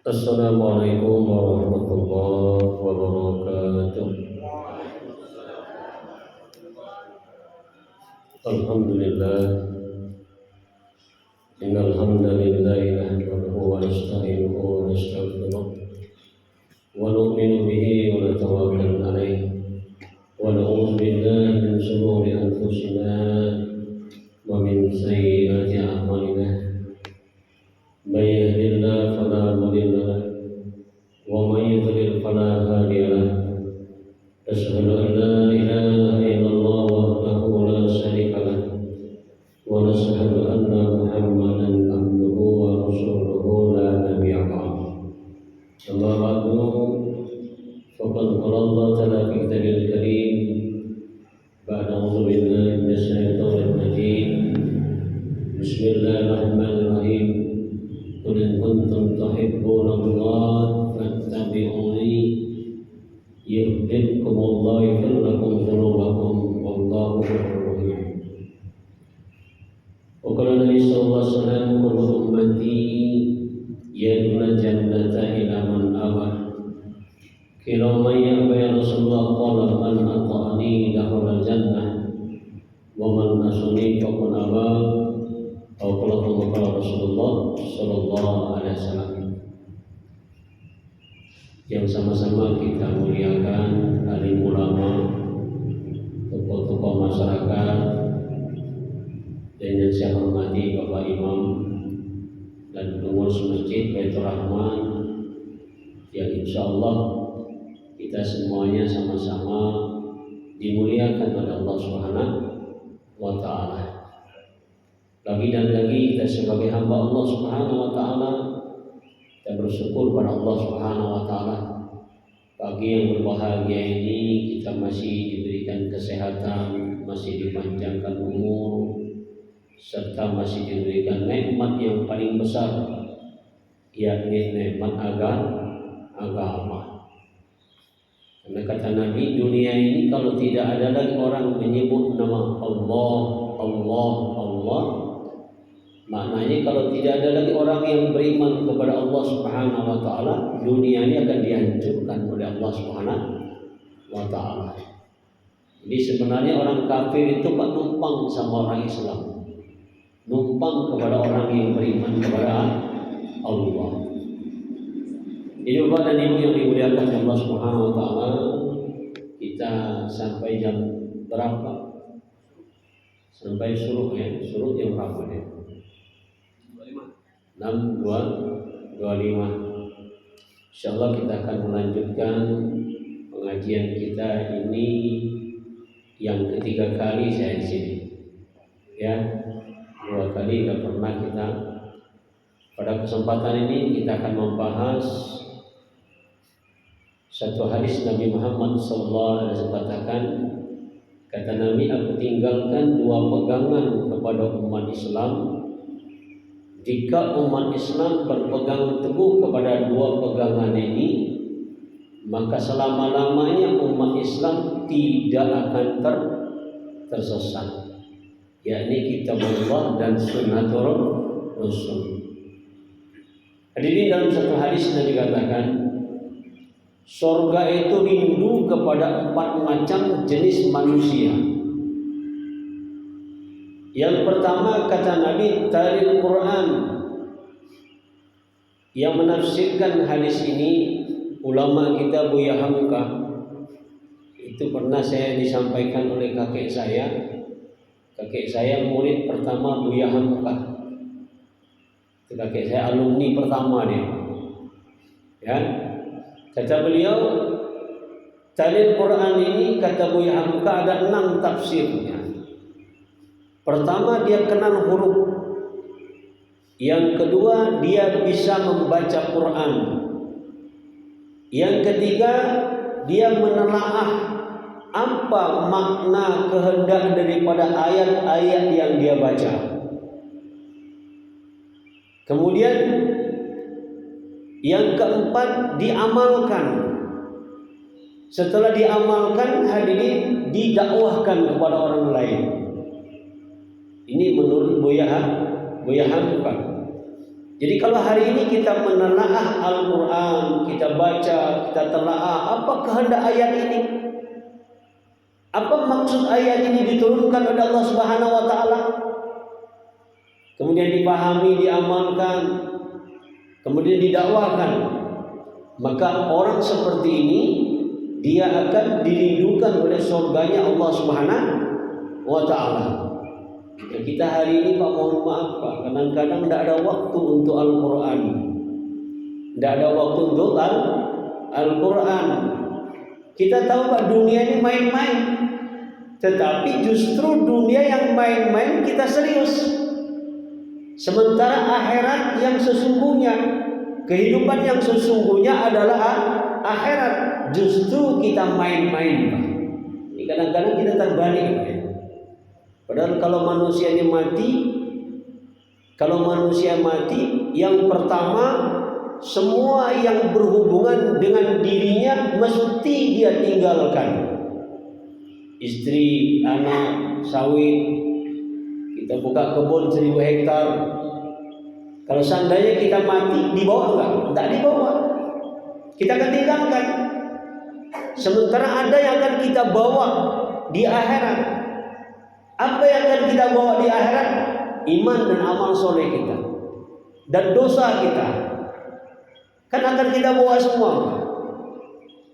Assalamualaikum warahmatullahi wabarakatuh. Alhamdulillah, innal hamdalillah nahmaduhu wa nasta'inuhu wa nastaghfiruh wa nu'minu bihi wa natawakkalu alayhi wa na'udzu billahi min shururi anfusina wa min sayyiati a'malina. Man yahdihillahu fala mudilla lahu wa man yudlil fala hadiya lahu. Asyhadu an la ilaha illallah wahdahu la syarika lahu wa asyhadu anna Muhammadan abduhu wa rasuluhu la nabiyya ba'dahu. Amma ba'du, faqad qala Allah ta'ala fi kitabil karim ba'da a'udzu billahi minasy syaithanir rajim. Bismillahirrahmanirrahim. Qul in kuntum tuhibbuna Allah fattabi'uni yuhibbukumullah wa yaghfir lakum dzunubakum wallahu ghafurur rahim. Wa qala Nabi sallallahu alaihi wasallam, kullu ummati yadkhulul jannata ila man aba. Qila man ya Rasulullah, qala man ata'ani dakhala jannah wa man asani faqad aba. Qala Rasulullah sallallahu alaihi wasallam. Yang sama-sama kita muliakan alim ulama, tokoh-tokoh masyarakat, dan yang saya hormati Bapak Imam dan pengurus Masjid Baitur Rahman, yang insya Allah kita semuanya sama-sama dimuliakan oleh Allah Subhanahu wa Ta'ala. Lagi dan lagi kita sebagai hamba Allah Subhanahu wa Ta'ala, kita bersyukur pada Allah Subhanahu wa Ta'ala. Pagi yang berbahagia ini kita masih diberikan kesehatan, masih dipanjangkan umur, serta masih diberikan nikmat yang paling besar, yakni nikmat agama. Karena kata Nabi, dunia ini kalau tidak ada lagi orang menyebut nama Allah, Allah, Allah, maknanya kalau tidak ada lagi orang yang beriman kepada Allah Subhanahu wa Ta'ala, dunia ini akan dihancurkan oleh Allah Subhanahu wa Ta'ala. Jadi sebenarnya orang kafir itu pak numpang sama orang Islam, numpang kepada orang yang beriman kepada Allah. Jadi Bapak dan Ibu yang dimuliakan Allah Subhanahu wa Ta'ala, kita sampai jam berapa? Sampai suruh yang berapa ya? 6.25. Insyaallah kita akan melanjutkan pengajian kita ini yang ketiga kali saya di sini. Ya, 2 kali tidak pernah kita. Pada kesempatan ini kita akan membahas satu hadis Nabi Muhammad SAW katakan, kata Nabi, aku tinggalkan 2 pegangan kepada umat Islam. Jika umat Islam berpegang teguh kepada 2 pegangan ini, maka selama-lamanya umat Islam tidak akan tersesat, yakni kitabullah dan sunnatur Rasul. Hadirin, dalam satu hadis Nabi katakan, surga itu rindu kepada 4 macam jenis manusia. Yang pertama kata Nabi, talil Quran. Yang menafsirkan hadis ini ulama kita Buya Hamka. Itu pernah saya disampaikan oleh kakek saya. Kakek saya murid pertama Buya Hamka. Itu kakek saya alumni pertama dia. Ya. Kata beliau, talil Quran ini kata Buya Hamka ada 6 tafsirnya. Pertama, dia kenal huruf. Yang kedua, dia bisa membaca Quran. Yang ketiga, dia menelaah apa makna kehendak daripada ayat-ayat yang dia baca. Kemudian yang keempat, diamalkan. Setelah diamalkan, hadirin, didakwahkan kepada orang lain. Ini menurut Buya Hamka. Jadi kalau hari ini kita menelaah Al-Quran, kita baca, kita telaah apa kehendak ayat ini, apa maksud ayat ini diturunkan oleh Allah Subhanahu wa taala, kemudian dipahami, diamalkan, kemudian didakwakan, maka orang seperti ini dia akan dirindukan oleh surganya Allah Subhanahu wa taala. Ya, kita hari ini Pak, mohon maaf Pak, kadang-kadang tidak ada waktu untuk Al-Quran, tidak ada waktu untuk Al-Quran. Kita tahu Pak, dunia ini main-main, tetapi justru dunia yang main-main kita serius. Sementara akhirat yang sesungguhnya, kehidupan yang sesungguhnya adalah akhirat, justru kita main-main Pak. Ini kadang-kadang kita terbalik Pak. Padahal kalau manusia mati, yang pertama semua yang berhubungan dengan dirinya mesti dia tinggalkan. Istri, anak, sawit, kita buka kebun 1000 hektar. Kalau seandainya kita mati, dibawa enggak? Enggak dibawa. Kita akan tinggalkan. Sementara ada yang akan kita bawa di akhirat. Apa yang akan kita bawa di akhirat? Iman dan amal soleh kita dan dosa kita kan akan kita bawa semua.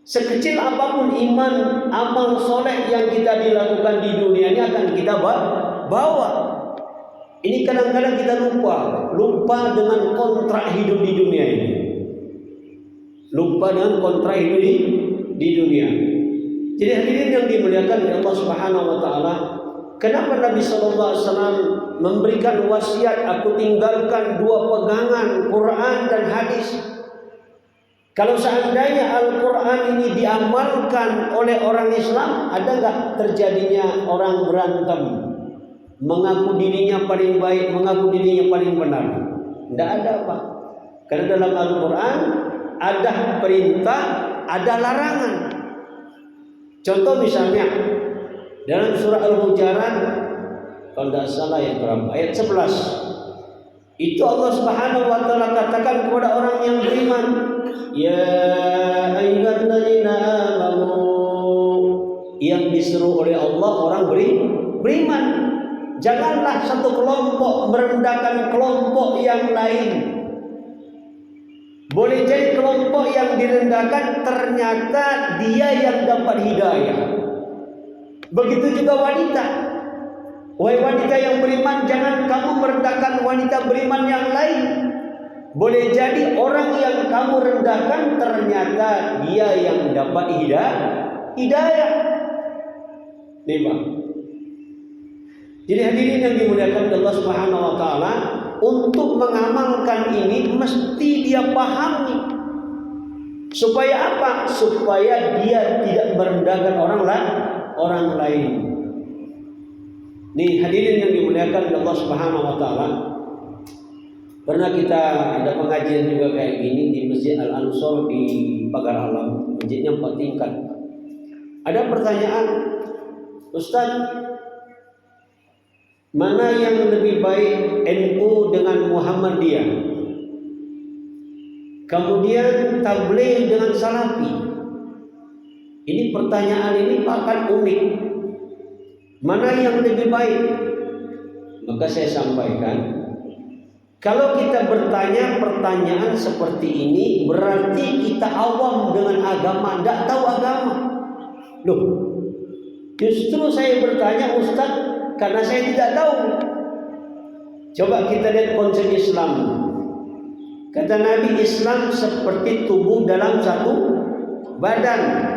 Sekecil apapun iman, amal soleh yang kita dilakukan di dunia ini akan kita bawa. Ini kadang-kadang kita lupa dengan kontrak hidup di dunia ini. Lupa dengan kontrak hidup di dunia. Jadi hadirin yang dimuliakan oleh Allah Subhanahu wa taala, kenapa Nabi sallallahu alaihi wasallam memberikan wasiat, aku tinggalkan 2 pegangan, Quran dan hadis. Kalau seandainya Al-Quran ini diamalkan oleh orang Islam, ada enggak terjadinya orang berantem, mengaku dirinya paling baik, mengaku dirinya paling benar? Tidak ada Pak. Karena dalam Al-Quran ada perintah, ada larangan. Contoh misalnya dalam surah Al-Hujurat, kalau tidak salah ya, ayat 11, itu Allah Subhanahu wa taala katakan kepada orang yang beriman, ya ayyuhalladzina amanu, yang disuruh oleh Allah orang beriman. Janganlah satu kelompok merendahkan kelompok yang lain. Boleh jadi kelompok yang direndahkan ternyata dia yang dapat hidayah. Begitu juga wanita. Wahai wanita yang beriman, jangan kamu merendahkan wanita beriman yang lain. Boleh jadi orang yang kamu rendahkan ternyata dia yang dapat hidayah. Nih Pak. Jadi hadirin yang dimuliakan Allah Subhanahu wa taala, untuk mengamalkan ini mesti dia pahami. Supaya apa? Supaya dia tidak merendahkan orang lain. Nih hadirin yang dimuliakan Allah Subhanahu wa taala, pernah kita ada pengajian juga kayak gini di Masjid Al-Ansor di Pagar Alam, masjidnya 4 tingkat. Ada pertanyaan, Ustaz, mana yang lebih baik, NU dengan Muhammadiyah? Kemudian Tabligh dengan Salafi? Ini pertanyaan ini akan unik. Mana yang lebih baik? Maka saya sampaikan, kalau kita bertanya pertanyaan seperti ini, berarti kita awam dengan agama, tidak tahu agama. Loh, justru saya bertanya Ustaz karena saya tidak tahu. Coba kita lihat konsep Islam. Kata Nabi, Islam seperti tubuh dalam satu badan.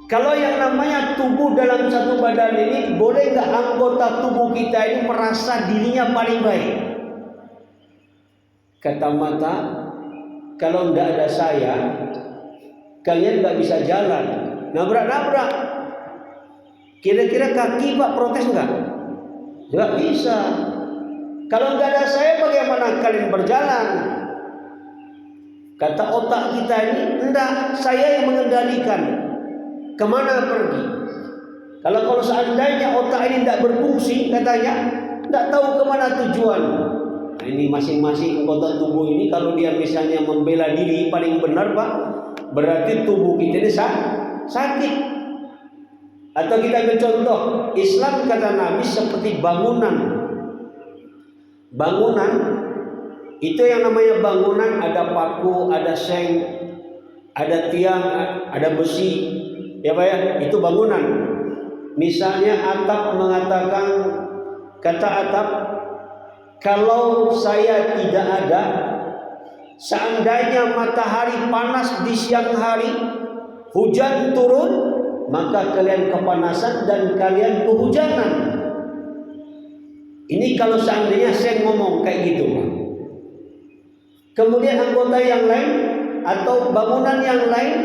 Kalau yang namanya tubuh dalam satu badan ini, boleh nggak anggota tubuh kita ini merasa dirinya paling baik? Kata mata, kalau tidak ada saya, kalian nggak bisa jalan, nabrak-nabrak. Kira-kira kaki Pak protes nggak? Nggak bisa. Kalau nggak ada saya, bagaimana kalian berjalan? Kata otak kita ini, enggak, saya yang mengendalikan. Kemana pergi? Kalau seandainya otak ini tidak berfungsi, katanya tidak tahu kemana tujuan. Nah, ini masing-masing anggota tubuh ini kalau dia misalnya membela diri paling benar Pak, berarti tubuh kita ini sakit. Atau kita ambil contoh, Islam kata Nabi seperti bangunan. Bangunan itu yang namanya bangunan, ada paku, ada seng, ada tiang, ada besi, ya Pak ya, itu bangunan. Misalnya atap mengatakan, kata atap, kalau saya tidak ada, seandainya matahari panas di siang hari, hujan turun, maka kalian kepanasan dan kalian kehujanan. Ini kalau seandainya saya ngomong kayak gitu Pak. Kemudian anggota yang lain atau bangunan yang lain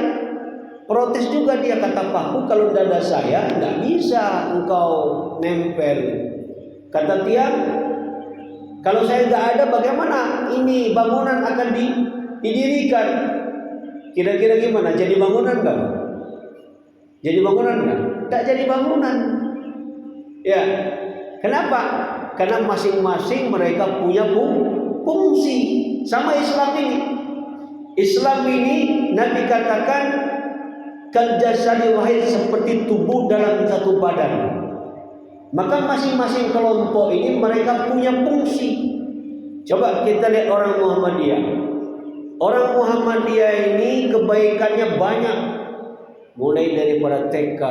protes juga, dia kata paku, kalau dada saya nggak bisa engkau nempel. Kata tiang, kalau saya nggak ada bagaimana ini bangunan akan didirikan? Kira-kira gimana? Jadi bangunan nggak? Jadi bangunan nggak? Tak jadi bangunan. Ya, kenapa? Karena masing-masing mereka punya fungsi. Sama Islam ini. Islam ini Nabi katakan kal jasadi wahid, seperti tubuh dalam satu badan. Maka masing-masing kelompok ini mereka punya fungsi. Coba kita lihat orang Muhammadiyah. Orang Muhammadiyah ini kebaikannya banyak. Mulai daripada TK,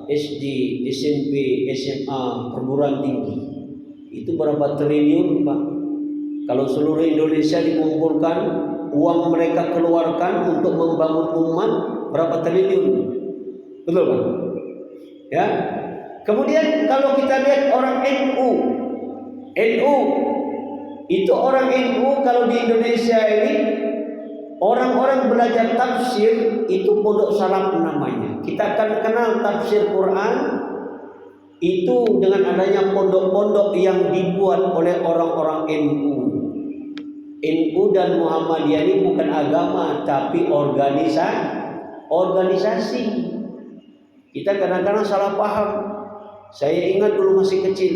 SD, SMP, SMA, perguruan tinggi. Itu berapa triliun Pak? Kalau seluruh Indonesia dikumpulkan, uang mereka keluarkan untuk membangun umat, berapa triliun? Betul Pak? Ya. Kemudian kalau kita lihat orang NU itu orang NU kalau di Indonesia ini, orang-orang belajar tafsir itu pondok salaf namanya. Kita akan kenal tafsir Quran itu dengan adanya pondok-pondok yang dibuat oleh orang-orang NU. NU dan Muhammadiyah ini bukan agama tapi organisasi. Kita kadang-kadang salah paham. Saya ingat dulu masih kecil,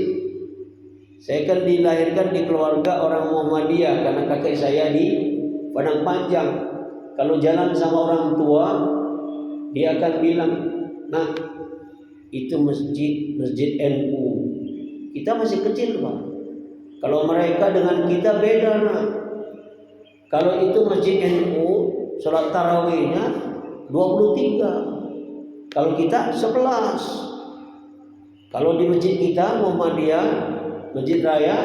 saya kan dilahirkan di keluarga orang Muhammadiyah karena kakek saya di Padang Panjang. Kalau jalan sama orang tua, dia akan bilang, nah itu masjid NU. Kita masih kecil Pak. Kalau mereka dengan kita beda nah. Kalau itu masjid NU, sholat tarawihnya 23. Kalau kita 11. Kalau di masjid kita Muhammadiyah, Masjid Raya,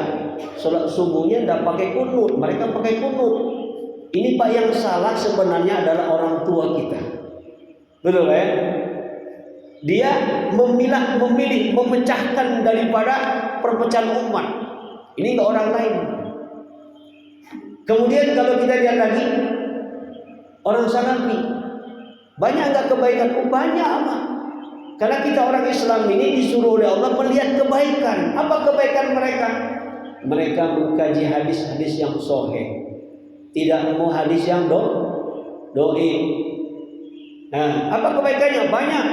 sholat subuhnya tidak pakai kunut, mereka pakai kunut. Ini Pak, yang salah sebenarnya adalah orang tua kita. Betul ya? Dia memilih memecahkan daripada perpecahan umat. Ini ke orang lain. Kemudian kalau kita lihat lagi orang Salafi, banyak nggak kebaikan? Oh, banyak Pak. Karena kita orang Islam ini disuruh oleh Allah melihat kebaikan. Apa kebaikan mereka? Mereka mengkaji hadis-hadis yang sahih. Tidak mau hadis yang doi. Nah, apa kebaikannya? Banyak.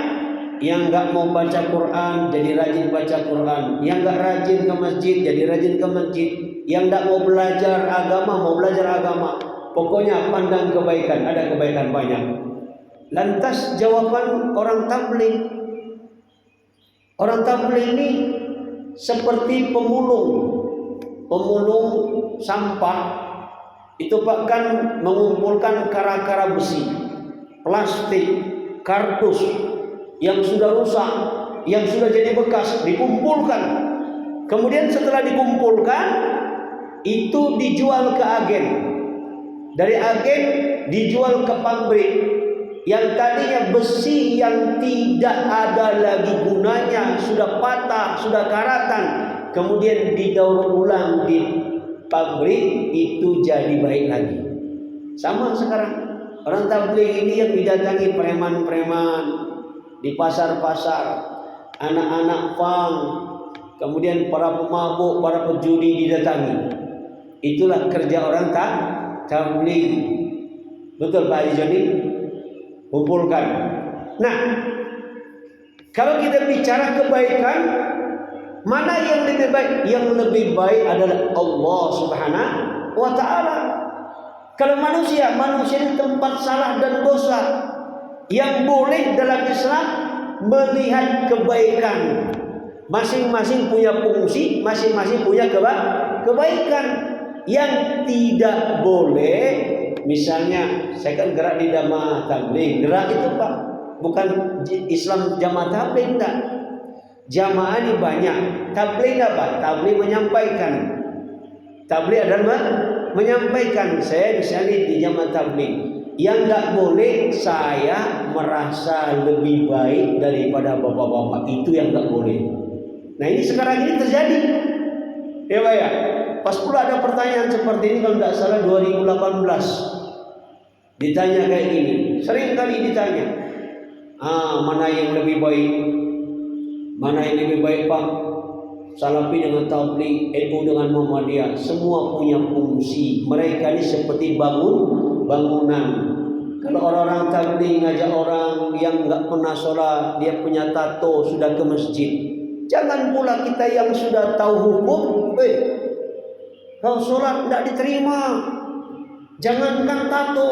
Yang enggak mau baca Quran jadi rajin baca Quran. Yang enggak rajin ke masjid jadi rajin ke masjid. Yang enggak mau belajar agama mau belajar agama. Pokoknya pandang kebaikan, ada kebaikan banyak. Lantas jawaban orang tabligh. Orang tabligh ini seperti pemulung sampah. Itu Pak kan mengumpulkan kara-kara besi, plastik, kardus yang sudah rusak, yang sudah jadi bekas, dikumpulkan. Kemudian setelah dikumpulkan, itu dijual ke agen. Dari agen dijual ke pabrik. Yang tadinya besi yang tidak ada lagi gunanya, sudah patah, sudah karatan, kemudian didaur ulang di pabrik, itu jadi baik lagi. Sama sekarang orang tabligh ini yang didatangi preman-preman di pasar-pasar, anak-anak pang, kemudian para pemabuk, para pejudi didatangi. Itulah kerja orang tabligh. Betul Pak Haji? Kumpulkan. Nah, kalau kita bicara kebaikan, Mana yang lebih baik? Yang lebih baik adalah Allah Subhanahu wa Ta'ala. Kalau manusia ini tempat salah dan dosa. Yang boleh dalam Islam melihat kebaikan. Masing-masing punya fungsi, masing-masing punya kebaikan. Yang tidak boleh, misalnya saya kan gerak di jamaah tabligh. Gerak itu Pak, bukan Islam jamaah tabligh, enggak. Jamaah ini banyak. Tabligh apa? Tabligh menyampaikan. Tabligh adalah menyampaikan. Saya misalnya di jamaah tabligh. Yang enggak boleh saya merasa lebih baik daripada bapak-bapak. Itu yang enggak boleh. Nah ini sekarang ini terjadi. Ya Pak ya. Pas pula ada pertanyaan seperti ini kalau tidak salah 2018. Ditanya kayak gini. Sering kali ditanya. Mana yang lebih baik? Mana yang lebih baik Pak? Salafi dengan Tabligh, NU dengan Muhammadiyah. Semua punya fungsi. Mereka ini seperti bangunan. Kalau orang-orang Tabligh ngajak orang yang enggak pernah sholat, dia punya tato, sudah ke masjid. Jangan pula kita yang sudah tahu hukum, kalau sholat tidak diterima. Jangankan tato,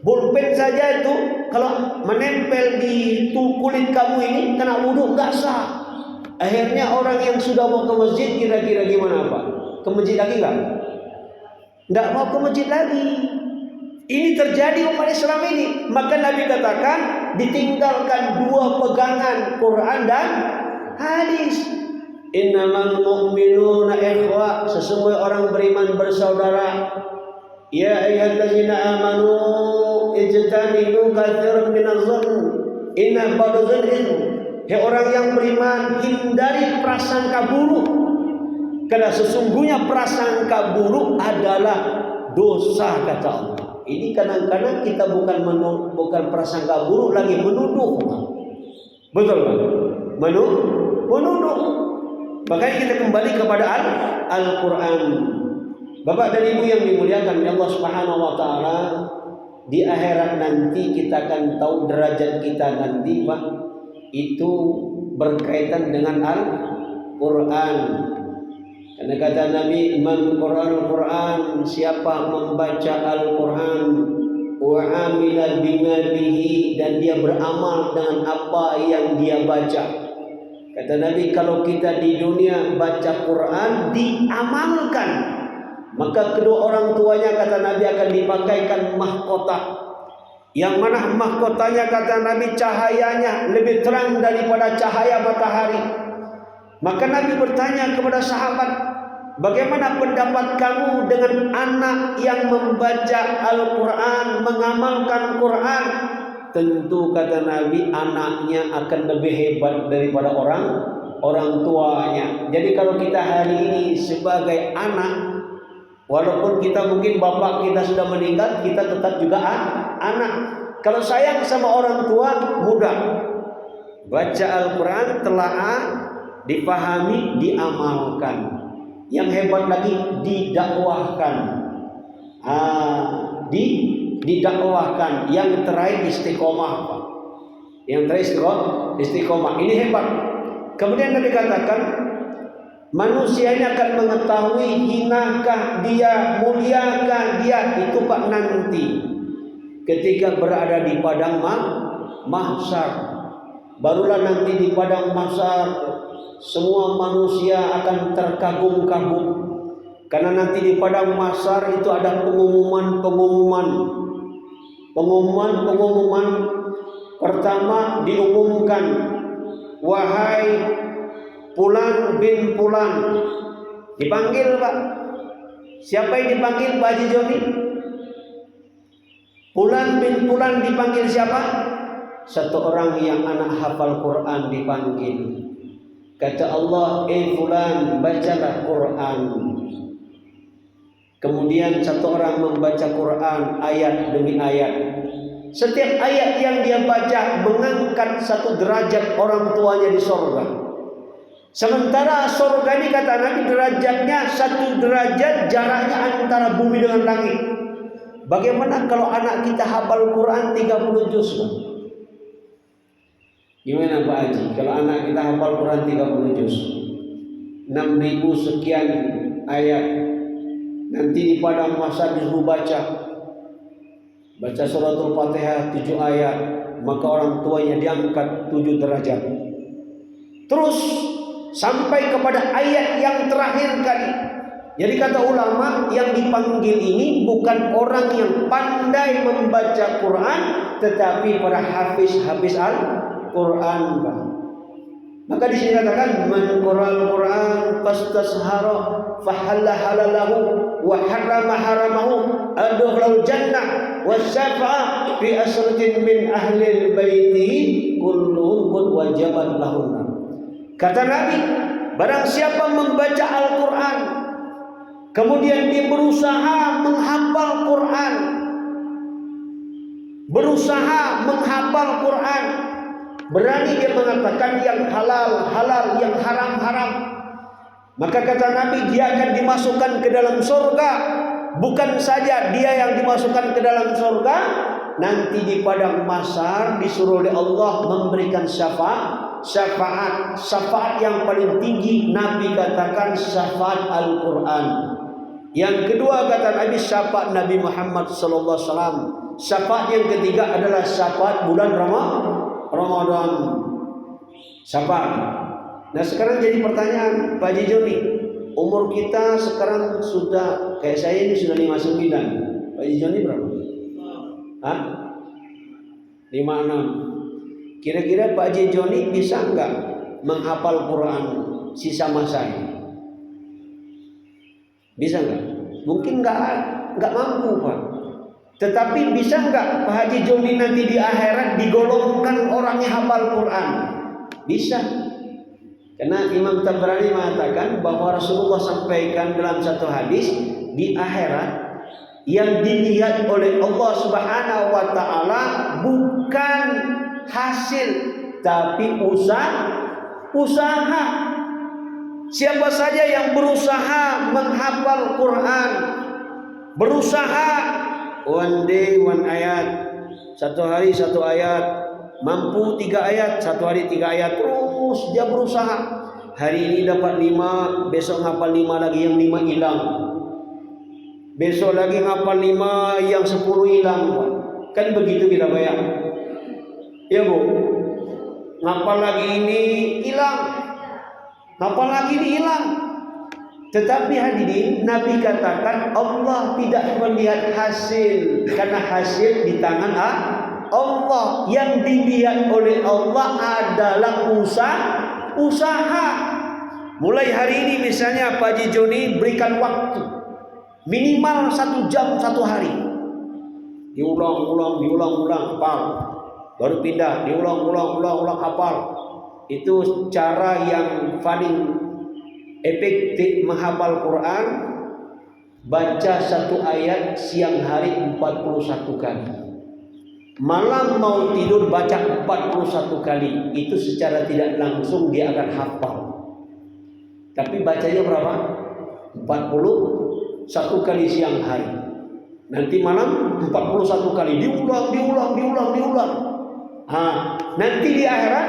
bolpen saja itu kalau menempel di kulit kamu ini kena wudhu nggak sah. Akhirnya orang yang sudah mau ke masjid kira-kira gimana Pak? Ke masjid lagi nggak? Nggak mau ke masjid lagi. Ini terjadi umat Islam ini. Maka Nabi katakan ditinggalkan dua pegangan, Quran dan hadis. Innamal mu'minuna ikhwa, sesungguhnya orang beriman bersaudara. Ya ayyuhallazina amanu ijtanibu katsiran minadh-dhann inna ba'dadh-dhanni itsm. Hai orang yang beriman, hindari prasangka buruk. Karena sesungguhnya prasangka buruk adalah dosa, kata Allah. Ini kadang-kadang kita bukan prasangka buruk lagi, menuduh. Betul kan? Menuduh. Makanya kita kembali kepada Al-Quran. Bapak dan Ibu yang dimuliakan oleh Allah Subhanahu wa Ta'ala, di akhirat nanti kita akan tahu derajat kita nanti Pak, itu berkaitan dengan Al-Quran. Karena kata Nabi, man Qur'anul Quran, siapa membaca Al-Quran wa amila bima bihi, dan dia beramal dengan apa yang dia baca. Kata Nabi, kalau kita di dunia baca Quran diamalkan, maka kedua orang tuanya, kata Nabi, akan dipakaikan mahkota. Yang mana mahkotanya, kata Nabi, cahayanya lebih terang daripada cahaya matahari. Maka Nabi bertanya kepada sahabat, bagaimana pendapat kamu dengan anak yang membaca Al-Quran, mengamalkan Quran? Tentu, kata Nabi, anaknya akan lebih hebat daripada orang tuanya. Jadi kalau kita hari ini sebagai anak, walaupun kita mungkin bapak kita sudah meninggal, kita tetap juga anak. Kalau sayang sama orang tua, mudah. Baca Al-Quran, telaah, dipahami, diamalkan. Yang hebat lagi, didakwahkan. Didakwahkan. Yang terakhir istiqomah, Pak. Yang terakhir istiqomah. Ini hebat. Kemudian Nabi katakan, manusia ini akan mengetahui hinakah dia, muliakah dia. Itu Pak nanti ketika berada di padang mahsyar. Barulah nanti di padang mahsyar semua manusia akan terkagum-kagum. Karena nanti di padang mahsyar itu ada pengumuman. Pertama diumumkan, wahai Fulan bin Fulan. Dipanggil Pak. Siapa yang dipanggil Pak Haji Joni? Fulan bin Fulan dipanggil siapa? Satu orang yang anak hafal Quran dipanggil. Kata Allah, Fulan, bacalah Quran. Kemudian satu orang membaca Quran ayat demi ayat. Setiap ayat yang dia baca mengangkat satu derajat orang tuanya di surga. Sementara surga ini, kata Nabi, derajatnya satu derajat, jaraknya antara bumi dengan langit. Bagaimana kalau anak kita hafal Quran 30 juz? Gimana Pak Haji? Kalau anak kita hafal Quran 30 juz, 6.000 sekian ayat, nanti di padang mahsyar disuruh baca suratul Fatihah 7 ayat, maka orang tuanya diangkat 7 derajat. Terus sampai kepada ayat yang terakhir kali. Jadi kata ulama, yang dipanggil ini bukan orang yang pandai membaca Quran, tetapi para hafiz Al-Quran. Maka di sini katakan man qara'al Quran fastashara fahalla halalahu wa harrama haramahu adkhulal jannah wasyafa'a fi asratin min ahli baiti kulluhum qad wajabat lahum. Kata Nabi, barang siapa membaca Al-Quran kemudian dia berusaha menghafal Quran, berani dia mengatakan yang halal halal, yang haram haram, maka kata Nabi dia akan dimasukkan ke dalam surga. Bukan saja dia yang dimasukkan ke dalam surga, nanti di padang mahsyar disuruh oleh Allah memberikan syafaat yang paling tinggi. Nabi katakan syafaat Al-Quran. Yang kedua kata Nabi syafaat Nabi Muhammad sallallahu alaihi wasallam. Syafaat yang ketiga adalah syafaat bulan Ramadan. Syafaat. Nah sekarang jadi pertanyaan Pak Haji Joni, umur kita sekarang sudah kayak saya ini sudah 59. Pak Haji Joni berapa? Hah? 56. Kira-kira Pak Haji Joni bisa enggak menghafal Quran sisa masa ini? Bisa enggak? Mungkin enggak mampu Pak. Tetapi bisa enggak Pak Haji Joni nanti di akhirat digolongkan orang yang hafal Quran? Bisa. Karena Imam Tabrani mengatakan bahwa Rasulullah sampaikan dalam satu hadis, di akhirat yang dilihat oleh Allah Subhanahu wa taala bukan hasil tapi usaha. Siapa saja yang berusaha menghafal Quran, berusaha one day one ayat, satu hari satu ayat, mampu 3 ayat, satu hari 3 ayat, terus dia berusaha. Hari ini dapat 5, besok ngapal 5 lagi, yang 5 hilang. Besok lagi ngapal 5, yang 10 hilang. Kan begitu kita bayar. Ya Bu, ngapal lagi ini hilang, ngapal lagi ini hilang. Tetapi hadirin, Nabi katakan Allah tidak melihat hasil, karena hasil di tangan Allah. Yang dilihat oleh Allah adalah usaha. Mulai hari ini misalnya Pak Haji Joni berikan waktu minimal 1 jam 1 hari, diulang hafal, baru pindah, diulang hafal. Itu cara yang paling efektif menghafal Quran. Baca 1 ayat siang hari 41 kali, malam mau tidur baca 41 kali. Itu secara tidak langsung dia akan hafal. Tapi bacanya berapa? 41 kali siang hari. Nanti malam 41 kali, diulang. Nanti di akhirat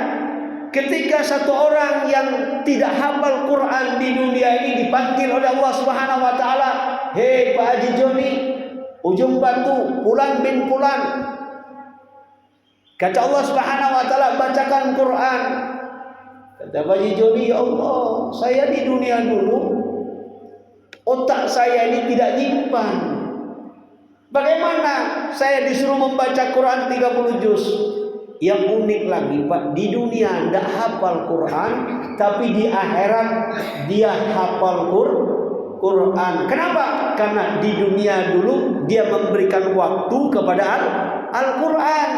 ketika satu orang yang tidak hafal Quran di dunia ini dipanggil oleh Allah Subhanahu wa taala, "Hei Pak Haji Joni, Ujung Batu, Fulan bin Fulan." Kata Allah Subhanahu wa taala, "Bacakan Quran." Kata Pak Haji Joni, "Ya Allah, saya di dunia dulu otak saya ini tidak nyimpan. Bagaimana saya disuruh membaca Quran 30 juz?" Yang unik lagi Pak, di dunia tidak hafal Quran, tapi di akhirat dia hafal Quran. Kenapa? Karena di dunia dulu dia memberikan waktu kepada Al-Quran.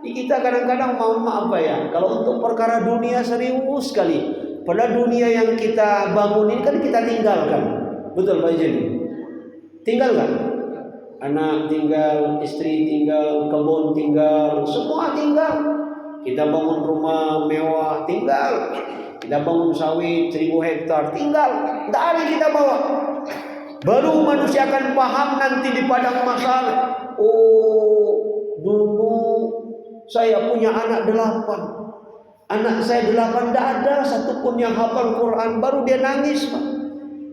Kita kadang-kadang mohon maaf ya, kalau untuk perkara dunia serius sekali. Padahal dunia yang kita bangun ini kan kita tinggalkan. Betul Pak Haji? Tinggal kan? Anak tinggal, istri tinggal, kebun tinggal, semua tinggal. Kita bangun rumah mewah, tinggal. Kita bangun sawit 1000 hektar, tinggal. Tidak ada yang kita bawa. Baru manusia akan paham nanti di padang mahsyar. Oh, dulu saya punya anak 8. Anak saya 8 tidak ada satupun yang hafal Quran. Baru dia nangis, Pak.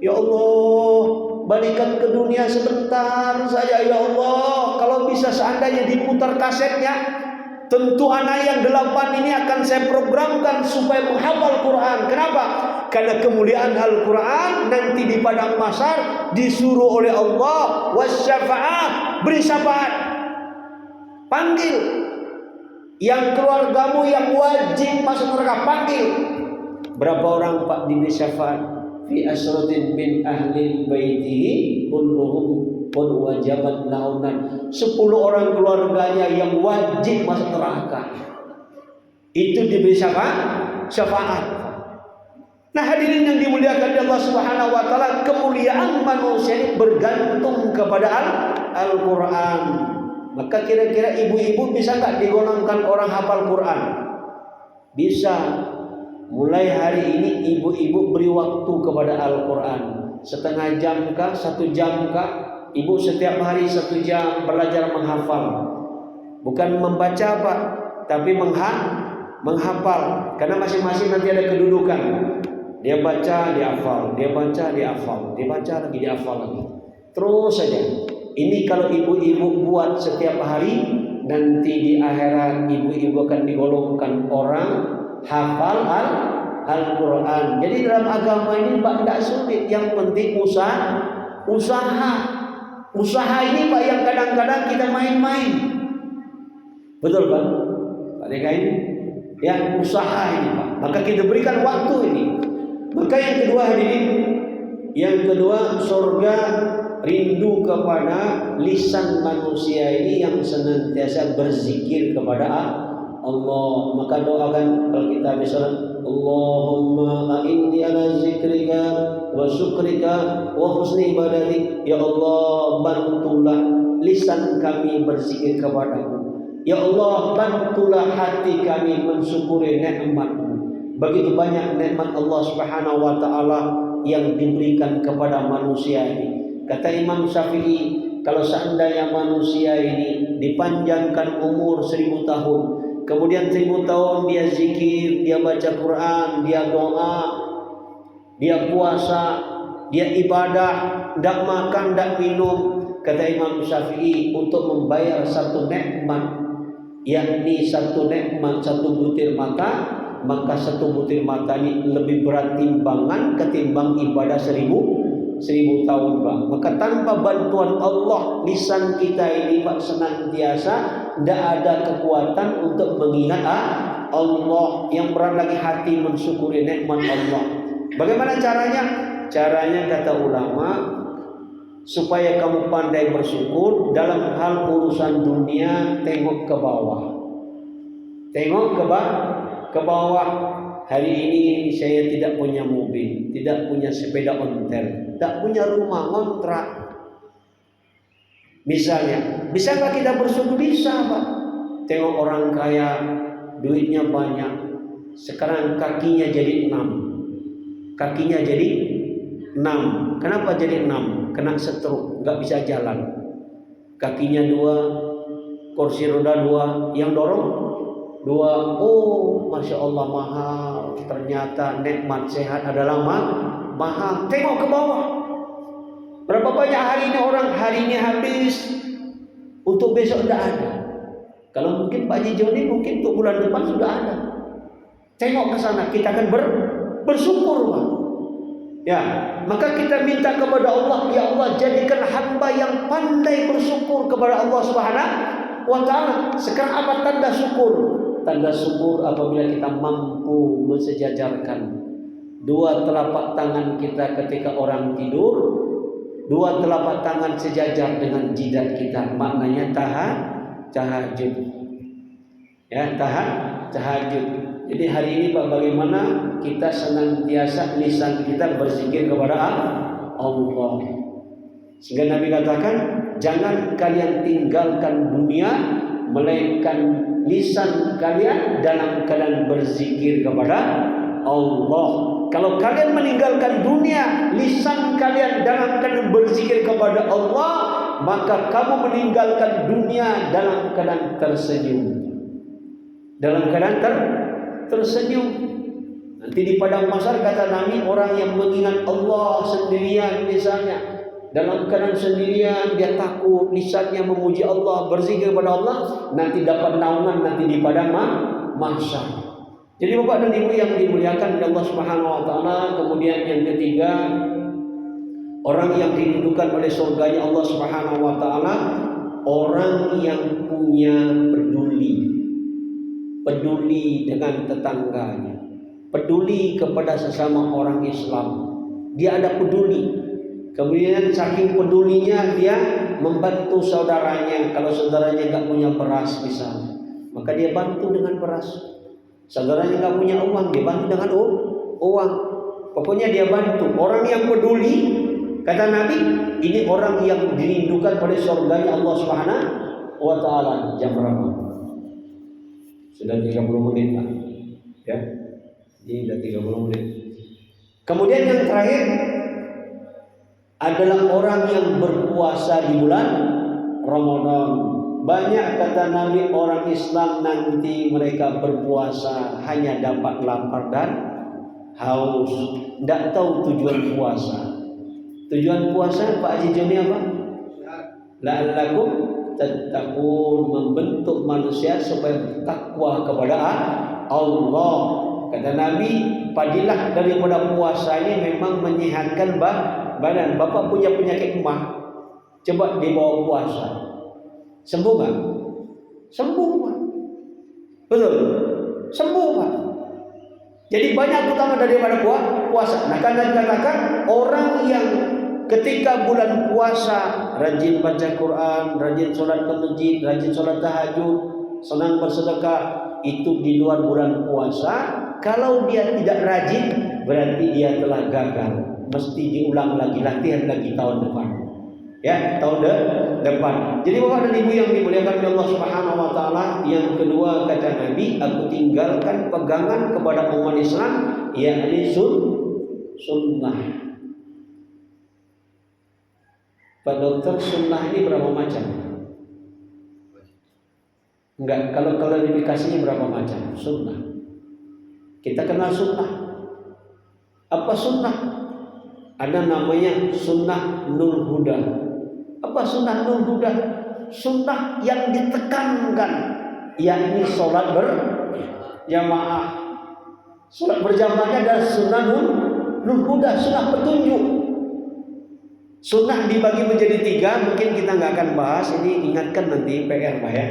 Ya Allah, balikan ke dunia sebentar saja ya Allah. Kalau bisa seandainya diputar kasetnya, tentu anak yang 8 ini akan saya programkan supaya menghafal Quran. Kenapa? Karena kemuliaan Al-Quran nanti di padang mahsyar disuruh oleh Allah wasyafa'ah, beri syafaat. Panggil yang keluargamu yang wajib masuk neraka, panggil. Berapa orang Pak diberi syafaat? Fi asratin min ahli baitihi kulluhum qad wajabat launan. 10 orang keluarganya yang wajib masuk neraka. Itu diberi syafaat. Nah, hadirin yang dimuliakan Allah Subhanahu wa taala, kemuliaan manusia ini bergantung kepada Al-Qur'an. Maka kira-kira ibu-ibu bisa enggak digolongkan orang hafal Quran? Bisa. Mulai hari ini ibu-ibu beri waktu kepada Al-Quran. Setengah jam kah, 1 jam kah? Ibu setiap hari 1 jam belajar menghafal. Bukan membaca Pak, tapi menghafal. Karena masing-masing nanti ada kedudukan. Dia baca, dia hafal. Dia baca, dia hafal. Dia baca lagi, dia hafal lagi. Terus saja. Ini kalau ibu-ibu buat setiap hari, nanti di akhirat ibu-ibu akan digolongkan orang hafal Al-Quran. Jadi dalam agama ini Pak tidak sulit. Yang penting usaha. Usaha ini Pak yang kadang-kadang kita main-main. Betul Pak? Pak Dekain? Ya, usaha ini Pak. Maka kita berikan waktu ini. Maka yang kedua hadirin, yang kedua surga rindu kepada lisan manusia ini yang senantiasa berzikir kepada Allah. Maka doakan kalau kita bisa, Allahumma a'inni ala zikrika wa syukrika wa husni ibadatik. Ya Allah, bantulah lisan kami berzikir kepadamu. Ya Allah, bantulah hati kami mensyukuri nikmat-Mu. Begitu banyak nikmat Allah Subhanahu wa taala yang diberikan kepada manusia ini. Kata Imam Syafi'i, kalau seandainya manusia ini dipanjangkan umur 1000 tahun, kemudian 1000 tahun dia zikir, dia baca Quran, dia doa, dia puasa, dia ibadah, tidak makan, tidak minum, kata Imam Syafi'i, untuk membayar satu nikmat, yakni satu nikmat, satu butir mata, maka satu butir mata ini lebih berat timbangan ketimbang ibadah 1000 tahun Pak. Maka tanpa bantuan Allah, lisan kita ini Pak senantiasa tidak ada kekuatan untuk mengingat Allah. Yang berat lagi hati mensyukuri nikmat Allah. Bagaimana caranya? Caranya kata ulama, supaya kamu pandai bersyukur dalam hal urusan dunia, tengok ke bawah. Tengok ke bawah. Hari ini saya tidak punya mobil, tidak punya sepeda ontel, tidak punya rumah, ngontrak. Misalnya, bisa nggak kita bersyukur? Bisa Pak. Tengok orang kaya, duitnya banyak. Sekarang kakinya jadi 6. Kakinya jadi 6. Kenapa jadi 6? Kena stroke, nggak bisa jalan. Kakinya 2, kursi roda 2, yang dorong 2. Oh, Masya Allah mahal. Ternyata nikmat sehat adalah mahal. Tengok ke bawah. Berapa banyak hari ini orang hari ini habis, untuk besok tidak ada. Kalau mungkin Pak Haji Joni mungkin untuk bulan depan sudah ada. Tengok ke sana, kita akan bersyukur Pak. Ya, maka kita minta kepada Allah, ya Allah jadikan hamba yang pandai bersyukur kepada Allah Subhanahu wa taala. Sekarang apa tanda syukur? Tanda syukur apabila kita mampu mensejajarkan 2 telapak tangan kita ketika orang tidur, 2 telapak tangan sejajar dengan jidat kita. Maknanya tahajud. Ya, tahajud. Jadi hari ini Pak, bagaimana kita senantiasa lisan kita berzikir kepada Allah. Sehingga Nabi katakan, jangan kalian tinggalkan dunia, melainkan lisan kalian dalam keadaan berzikir kepada Allah. Kalau kalian meninggalkan dunia, lisan kalian dalam keadaan berzikir kepada Allah, maka kamu meninggalkan dunia dalam keadaan tersenyum, dalam keadaan tersenyum. Nanti di padang mahsyar kata Nabi, orang yang mengingat Allah sendirian misalnya, dalam keadaan sendirian dia takut, lisannya memuji Allah, berzikir kepada Allah, nanti dapat naungan nanti di padang mahsyar. Jadi Bapak dan Ibu yang dimuliakan oleh Allah Subhanahu wa taala, kemudian yang ketiga, orang yang dirindukan oleh surganya Allah Subhanahu wa taala, orang yang punya peduli dengan tetangganya, peduli kepada sesama orang Islam. Dia ada peduli. Kemudian saking pedulinya dia membantu saudaranya. Kalau saudaranya nggak punya beras misalnya, maka dia bantu dengan beras. Saudaranya nggak punya uang, dia bantu dengan uang. Pokoknya dia bantu. Orang yang peduli, kata Nabi, ini orang yang dirindukan oleh surganya Allah Subhanahu wa taala. Jam berapa? Sudah 30 menit Pak. Ya. Ini sudah 30 menit. Kemudian yang terakhir adalah orang yang berpuasa di bulan Ramadan. Banyak kata Nabi orang Islam nanti mereka berpuasa hanya dapat lapar dan haus, tidak tahu tujuan puasa. Tujuan puasa Pak Haji Joni apa? La'allakum tattaqun, membentuk manusia supaya takwa kepada Allah. Kata Nabi, padilah daripada puasa ini memang menyehatkan badan. Bapak punya penyakit emah, coba dibawa puasa, sembuh kan? Sembuh kan? Betul? Sembuh kan? Jadi banyak utama daripada puasa. Nah, karena dikatakan orang yang ketika bulan puasa rajin baca Quran, rajin sholat ke masjid, rajin sholat tahajud, senang bersedekah, itu di luar bulan puasa. Kalau dia tidak rajin, berarti dia telah gagal. Mesti diulang lagi, latihan lagi tahun depan. Ya, tahun depan. Jadi Bapak dan Ibu yang dimuliakan oleh Allah Subhanahu wa taala, yang kedua kata Nabi, aku tinggalkan pegangan kepada umat Islam, yakni sunnah. Pak Dokter, sunnah ini berapa macam? Enggak, kalau klarifikasinya berapa macam? Sunnah. Kita kenal sunnah. Apa sunnah? Ada namanya sunnah nul huda. Apa sunnah nul huda? Sunnah yang ditekankan, yakni sholat berjamaah. Sholat berjamaahnya adalah sunnah nul huda, sunnah petunjuk. Sunnah dibagi menjadi 3, mungkin kita nggak akan bahas. Ini ingatkan nanti PR Pak ya.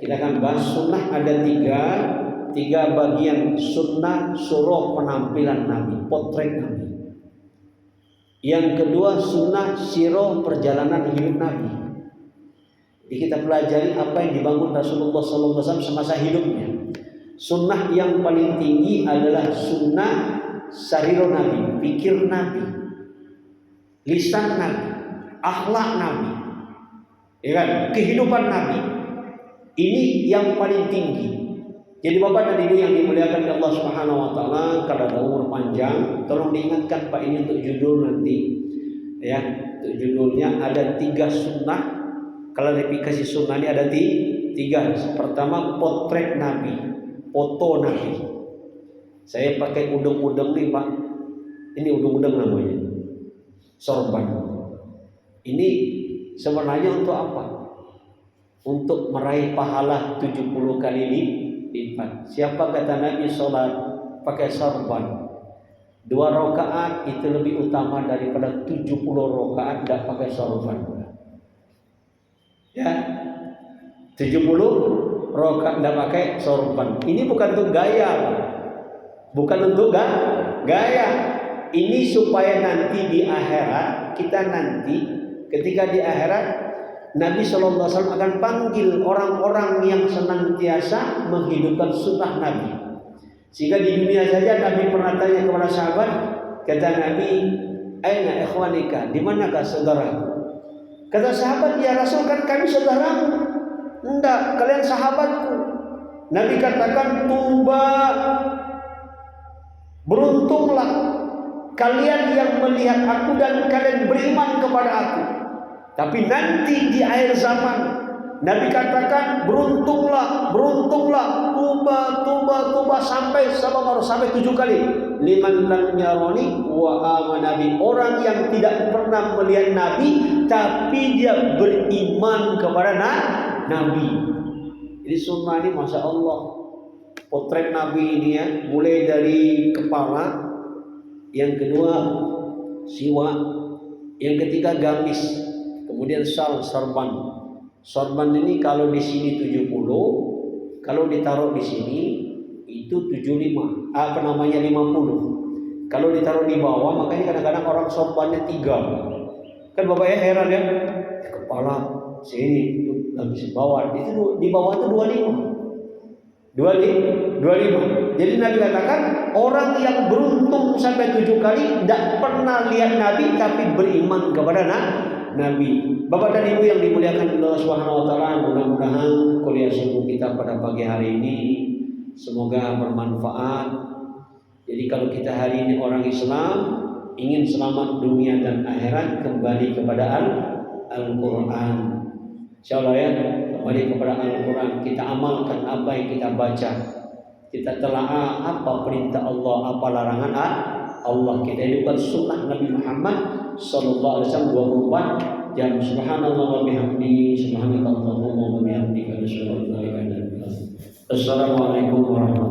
Kita akan bahas sunnah ada 3 bagian. Sunnah surah penampilan Nabi, potret Nabi. Yang kedua sunnah sirah perjalanan hidup Nabi. Jadi kita pelajari apa yang dibangun Rasulullah SAW semasa hidupnya. Sunnah yang paling tinggi adalah sunnah sarirah Nabi, pikir Nabi, lisan Nabi, akhlak Nabi, ya kan? Kehidupan Nabi. Ini yang paling tinggi. Jadi Bapak dan Ibu yang dimuliakan oleh Allah Subhanahu wa taala, kalau ada umur panjang, tolong diingatkan Pak, ini untuk judul nanti. Ya, untuk judulnya ada 3 sunnah. Klarifikasi sunnah ini ada 3. Pertama, potret Nabi, foto Nabi. Saya pakai udeng-udeng nih Pak. Ini udeng-udeng namanya. Sorban. Ini sebenarnya untuk apa? Untuk meraih pahala 70 kali lipat. Siapa kata Nabi sholat pakai sorban 2 rakaat itu lebih utama daripada 70 rakaat tidak pakai sorban. Ya, 70 rakaat tidak pakai sorban. Ini bukan untuk gaya, bukan untuk gaya. Ini supaya nanti di akhirat, kita nanti ketika di akhirat Nabi SAW akan panggil orang-orang yang senantiasa menghidupkan sunnah Nabi. Sehingga di dunia saja Nabi pernah tanya kepada sahabat, kata Nabi, aina ikhwanika, di manakah saudaraku? Kata sahabat, ya Rasul, kan kami saudaramu. Enggak, kalian sahabatku. Nabi katakan, tuba, beruntunglah kalian yang melihat aku dan kalian beriman kepada aku. Tapi nanti di akhir zaman Nabi katakan beruntunglah, beruntunglah, tuba sampai 7 kali. Liman lam yarani wa amana bi, orang yang tidak pernah melihat Nabi tapi dia beriman kepada Nabi. Jadi sunnah ini masya Allah, potret Nabi ini ya, mulai dari kepala, yang kedua siwak, yang ketiga gamis, kemudian sorban. Sorban ini kalau di sini 70, kalau ditaruh di sini itu 75, 50. Kalau ditaruh di bawah, makanya kadang-kadang orang sorbannya 3. Kan Bapak ya heran ya, kepala sini itu habis bawah, itu di bawah itu 25. Jadi Nabi katakan orang yang beruntung sampai 7 kali tidak pernah lihat Nabi tapi beriman kepada Nabi. Bapak dan Ibu yang dimuliakan Allah Subhanahu wa taala, mudah-mudahan kuliah subuh kita pada pagi hari ini semoga bermanfaat. Jadi kalau kita hari ini orang Islam ingin selamat dunia dan akhirat, kembali kepada Al-Qur'an. Insyaallah ya, kembali kepada Al-Qur'an, kita amalkan apa yang kita baca. Kita telaah apa perintah Allah, apa larangan Allah. Kita hidupkan sunnah Nabi Muhammad sallallahu alaihi wasallam 24 jam. Subhanallah wa bihamdihi, subhanakallahumma wa bihamdika, asyhadu an la ilaha illa anta, astaghfiruka wa atubu ilaik. Assalamualaikum warahmatullahi wabarakatuh.